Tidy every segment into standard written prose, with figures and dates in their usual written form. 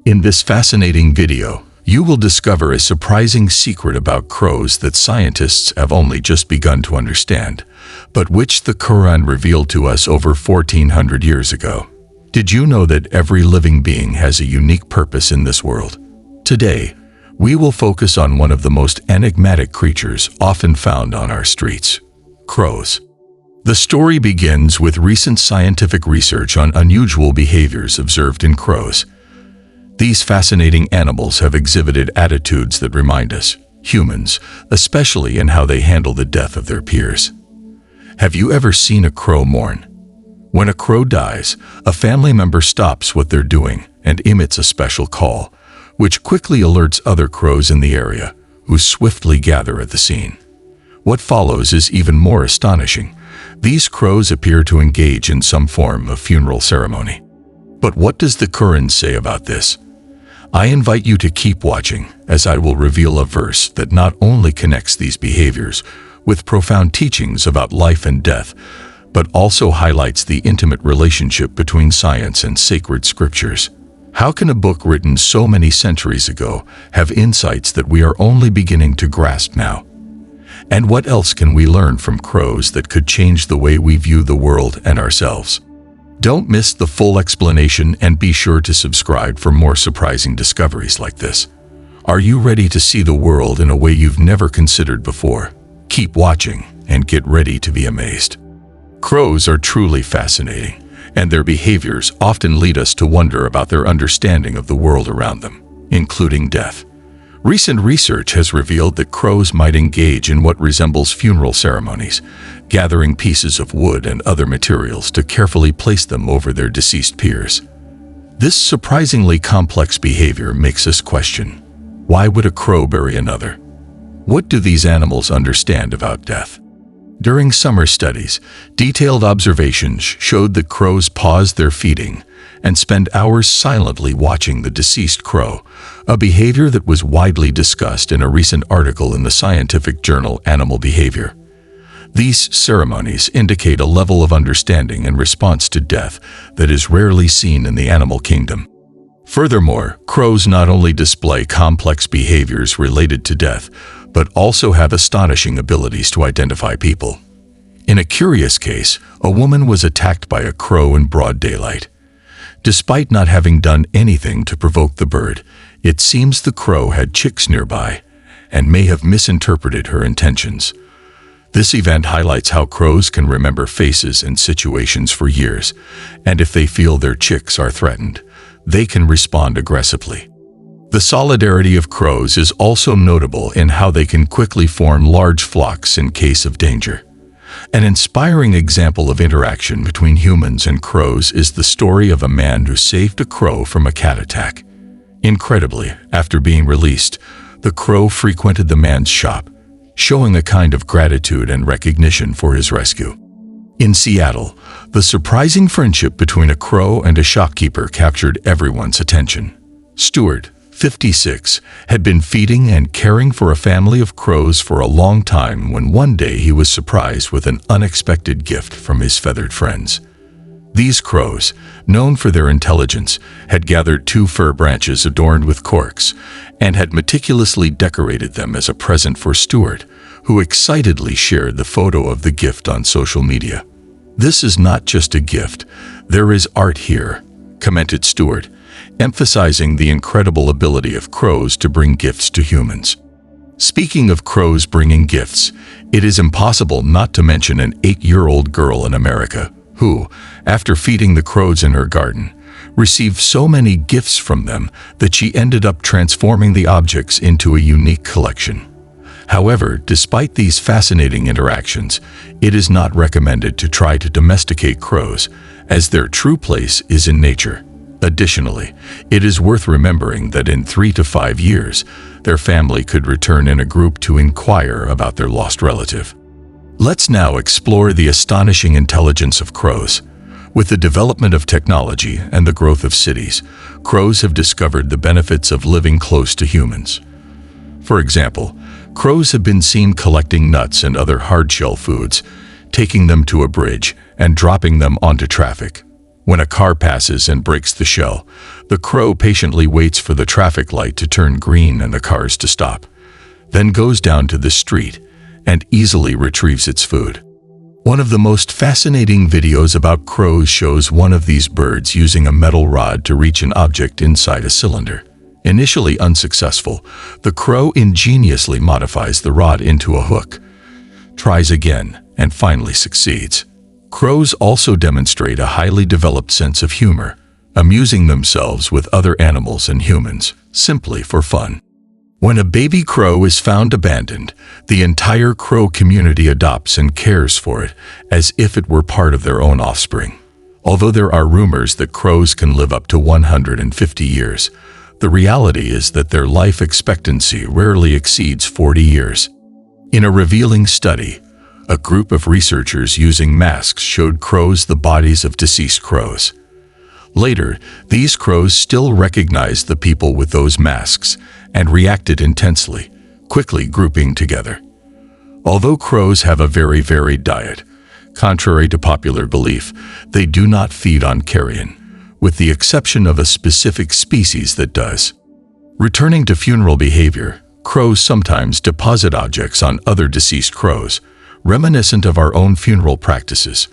In this fascinating video, you will discover a surprising secret about crows that scientists have only just begun to understand, but which the Quran revealed to us over 1400 years ago. Did you know that every living being has a unique purpose in this world? Today, we will focus on one of the most enigmatic creatures often found on our streets: crows. The story begins with recent scientific research on unusual behaviors observed in crows. These fascinating animals have exhibited attitudes that remind us, humans, especially in how they handle the death of their peers. Have you ever seen a crow mourn? When a crow dies, a family member stops what they're doing and emits a special call, which quickly alerts other crows in the area, who swiftly gather at the scene. What follows is even more astonishing. These crows appear to engage in some form of funeral ceremony. But what does the Quran say about this? I invite you to keep watching, as I will reveal a verse that not only connects these behaviors with profound teachings about life and death, but also highlights the intimate relationship between science and sacred scriptures. How can a book written so many centuries ago have insights that we are only beginning to grasp now? And what else can we learn from crows that could change the way we view the world and ourselves? Don't miss the full explanation and be sure to subscribe for more surprising discoveries like this. Are you ready to see the world in a way you've never considered before? Keep watching and get ready to be amazed. Crows are truly fascinating, and their behaviors often lead us to wonder about their understanding of the world around them, including death. Recent research has revealed that crows might engage in what resembles funeral ceremonies, gathering pieces of wood and other materials to carefully place them over their deceased peers. This surprisingly complex behavior makes us question, why would a crow bury another? What do these animals understand about death? During summer studies, detailed observations showed that crows pause their feeding and spend hours silently watching the deceased crow, a behavior that was widely discussed in a recent article in the scientific journal Animal Behavior. These ceremonies indicate a level of understanding and response to death that is rarely seen in the animal kingdom. Furthermore, crows not only display complex behaviors related to death, but also have astonishing abilities to identify people. In a curious case, a woman was attacked by a crow in broad daylight. Despite not having done anything to provoke the bird, it seems the crow had chicks nearby and may have misinterpreted her intentions. This event highlights how crows can remember faces and situations for years, and if they feel their chicks are threatened, they can respond aggressively. The solidarity of crows is also notable in how they can quickly form large flocks in case of danger. An inspiring example of interaction between humans and crows is the story of a man who saved a crow from a cat attack. Incredibly, after being released, the crow frequented the man's shop, showing a kind of gratitude and recognition for his rescue. In Seattle, the surprising friendship between a crow and a shopkeeper captured everyone's attention. Stuart, 56, had been feeding and caring for a family of crows for a long time when one day he was surprised with an unexpected gift from his feathered friends. These crows, known for their intelligence, had gathered 2 fir branches adorned with corks and had meticulously decorated them as a present for Stuart, who excitedly shared the photo of the gift on social media. "This is not just a gift, there is art here," commented Stuart, emphasizing the incredible ability of crows to bring gifts to humans. Speaking of crows bringing gifts, it is impossible not to mention an 8-year-old girl in America who, after feeding the crows in her garden, received so many gifts from them that she ended up transforming the objects into a unique collection. However, despite these fascinating interactions, it is not recommended to try to domesticate crows, as their true place is in nature. Additionally, it is worth remembering that in 3 to 5 years, their family could return in a group to inquire about their lost relative. Let's now explore the astonishing intelligence of crows. With the development of technology and the growth of cities, crows have discovered the benefits of living close to humans. For example, crows have been seen collecting nuts and other hard-shell foods, taking them to a bridge and dropping them onto traffic. When a car passes and breaks the shell, the crow patiently waits for the traffic light to turn green and the cars to stop, then goes down to the street and easily retrieves its food. One of the most fascinating videos about crows shows one of these birds using a metal rod to reach an object inside a cylinder. Initially unsuccessful, the crow ingeniously modifies the rod into a hook, tries again, and finally succeeds. Crows also demonstrate a highly developed sense of humor, amusing themselves with other animals and humans, simply for fun. When a baby crow is found abandoned, the entire crow community adopts and cares for it as if it were part of their own offspring. Although there are rumors that crows can live up to 150 years, the reality is that their life expectancy rarely exceeds 40 years. In a revealing study, a group of researchers using masks showed crows the bodies of deceased crows. Later, these crows still recognized the people with those masks and reacted intensely, quickly grouping together. Although crows have a very varied diet, contrary to popular belief, they do not feed on carrion, with the exception of a specific species that does. Returning to funeral behavior, crows sometimes deposit objects on other deceased crows, reminiscent of our own funeral practices.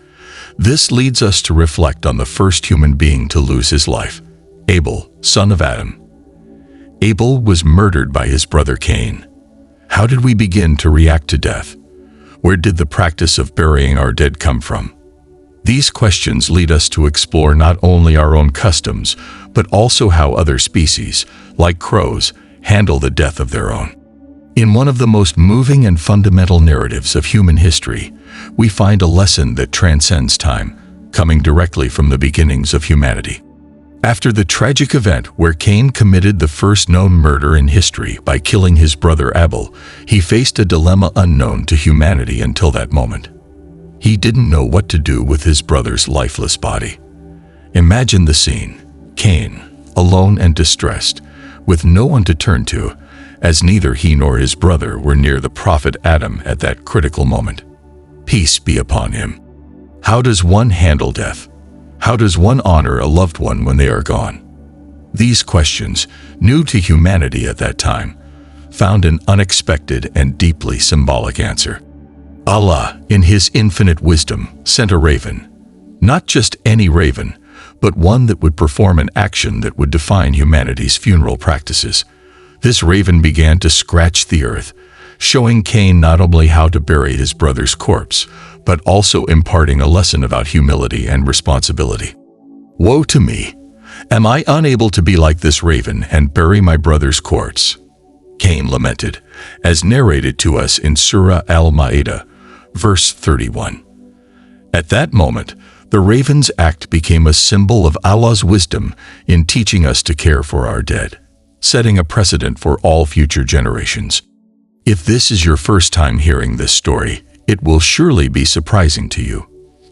This leads us to reflect on the first human being to lose his life, Abel, son of Adam. Abel was murdered by his brother Cain. How did we begin to react to death? Where did the practice of burying our dead come from? These questions lead us to explore not only our own customs, but also how other species, like crows, handle the death of their own. In one of the most moving and fundamental narratives of human history, we find a lesson that transcends time, coming directly from the beginnings of humanity. After the tragic event where Cain committed the first known murder in history by killing his brother Abel, he faced a dilemma unknown to humanity until that moment. He didn't know what to do with his brother's lifeless body. Imagine the scene: Cain, alone and distressed, with no one to turn to, as neither he nor his brother were near the prophet Adam at that critical moment. Peace be upon him. How does one handle death? How does one honor a loved one when they are gone? These questions, new to humanity at that time, found an unexpected and deeply symbolic answer. Allah, in His infinite wisdom, sent a raven. Not just any raven, but one that would perform an action that would define humanity's funeral practices. This raven began to scratch the earth, showing Cain not only how to bury his brother's corpse, but also imparting a lesson about humility and responsibility. Woe to me! Am I unable to be like this raven and bury my brother's corpse? Cain lamented, as narrated to us in Surah Al-Ma'idah, verse 31. At that moment, the raven's act became a symbol of Allah's wisdom in teaching us to care for our dead, setting a precedent for all future generations. If this is your first time hearing this story, it will surely be surprising to you.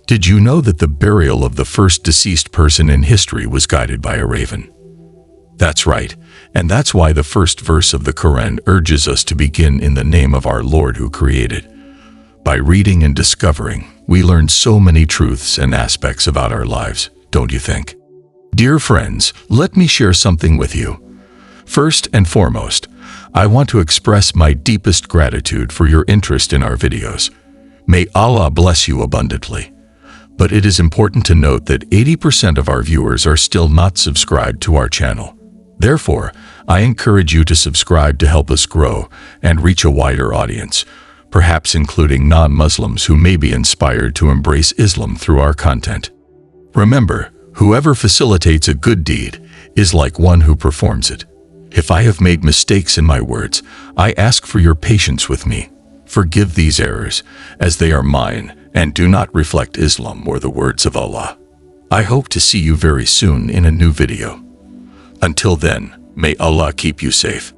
Did you know that the burial of the first deceased person in history was guided by a raven? That's right, and that's why the first verse of the Quran urges us to begin in the name of our Lord who created. By reading and discovering, we learn so many truths and aspects about our lives, don't you think? Dear friends, let me share something with you. First and foremost, I want to express my deepest gratitude for your interest in our videos. May Allah bless you abundantly. But it is important to note that 80% of our viewers are still not subscribed to our channel. Therefore, I encourage you to subscribe to help us grow and reach a wider audience, perhaps including non-Muslims who may be inspired to embrace Islam through our content. Remember, whoever facilitates a good deed is like one who performs it. If I have made mistakes in my words, I ask for your patience with me. Forgive these errors, as they are mine and do not reflect Islam or the words of Allah. I hope to see you very soon in a new video. Until then, may Allah keep you safe.